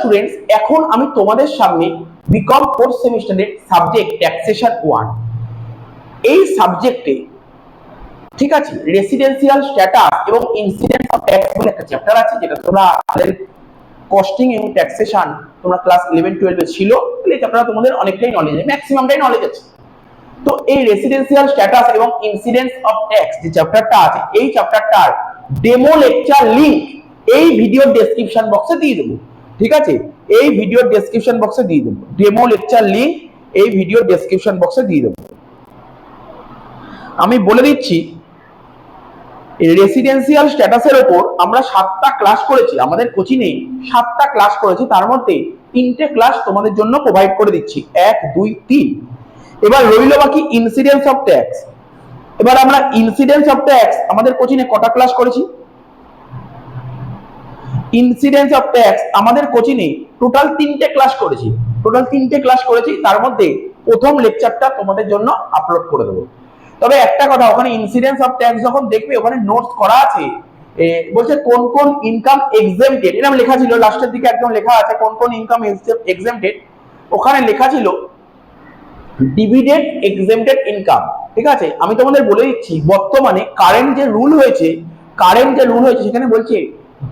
Students, এখন আমি তোমাদের সামনে বিকম ফোর্থ সেমিস্টারের সাবজেক্ট ট্যাক্সেশন 1 এই সাবজেক্টে, ঠিক আছে, রেসিডেন্সিয়াল স্ট্যাটাস এবং ইনসিডেন্স অফ ট্যাক্স বলে একটা চ্যাপ্টার আছে, যেটা তোমরা কস্টিং এবং ট্যাক্সেশন তোমরা ক্লাস 11-12 এ ছিল, তাহলে এই চ্যাপ্টারটা তোমাদের অনেকটাই নলেজ আছে, ম্যাক্সিমামটাই নলেজ আছে। তো এই রেসিডেন্সিয়াল স্ট্যাটাস এবং ইনসিডেন্স অফ ট্যাক্স যে চ্যাপ্টারটা আছে, এই চ্যাপ্টারটার ডেমো লেকচার লিংক এই ভিডিও ডেসক্রিপশন বক্সে দিয়ে দেবো, ঠিক আছে, এই ভিডিও ডেসক্রিপশন বক্সে দিয়ে দেবো, ডেমো লেকচার লিংক এই ভিডিও ডেসক্রিপশন বক্সে দিয়ে দেবো। আমি বলে দিচ্ছি, রেসিডেন্সিয়াল স্ট্যাটাসের উপর আমরা 7টা ক্লাস করেছি, আমাদের কোচিংয়ে 7টা ক্লাস করেছি, তার মধ্যে 3টে ক্লাস তোমাদের জন্য প্রোভাইড করে দিচ্ছি, 1, 2, 3। এবার রইল বাকি ইনসিডেন্স অফ ট্যাক্স। এবার আমরা ইনসিডেন্স অফ ট্যাক্স আমাদের কোচিংয়ে কটা ক্লাস করেছি? ইনসিডেন্স অফ ট্যাক্স আমাদের কোচিংয়ে টোটাল 3টে ক্লাস করেছি, তার মধ্যে প্রথম লেকচারটা তোমাদের জন্য আপলোড করে দেবো। তবে একটা কথা, ওখানে ইনসিডেন্স অফ ট্যাক্স যখন দেখবে ওখানে নোটস করা আছে, বলছে কোন কোন ইনকাম এক্সেম্পটেড, এরকম লেখা ছিল, লাস্টের দিকে একদম লেখা আছে কোন কোন ইনকাম এক্সেম্পটেড। ওখানে লেখা ছিল ডিভিডেন্ড এক্সেম্পটেড ইনকাম, ঠিক আছে। আমি তোমাদের বলে দিচ্ছি, বর্তমানে কারেন্ট যে রুল হয়েছে সেখানে বলছে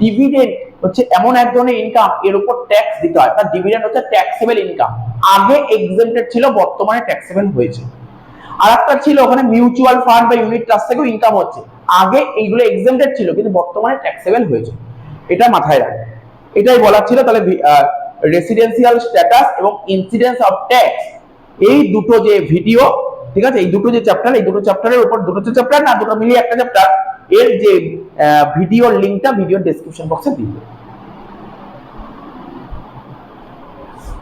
ডিভিডেন্ড হচ্ছে এমন এক ধরনের ইনকাম এর উপর ট্যাক্স দিতে হয়, তার ডিভিডেন্ড হচ্ছে ট্যাক্সেবল ইনকাম। আগে এক্সেম্পটেড ছিল, বর্তমানে ট্যাক্সেবল হয়েছে। আর একটা ছিল ওখানে মিউচুয়াল ফান্ড বা ইউনিট ট্রাস্ট থেকেও ইনকাম হচ্ছে, আগে এইগুলো এক্সেম্পটেড ছিল কিন্তু বর্তমানে ট্যাক্সেবল হয়েছে, এটা মাথায় রাখবে। এটাই বলার ছিল। তাহলে রেসিডেন্সিয়াল স্ট্যাটাস এবং ইনসিডেন্স অফ ট্যাক্স এই দুটো যে ভিডিও, ঠিক আছে, এই দুটো যে চ্যাপ্টার, এই দুটো চ্যাপ্টারের উপর, দুটো চ্যাপ্টার না, দুটো মিলিয়ে একটা চ্যাপ্টার, এর যে ভিডিও লিংকটা ভিডিও ডেসক্রিপশন বক্সে দিয়ে দেবো।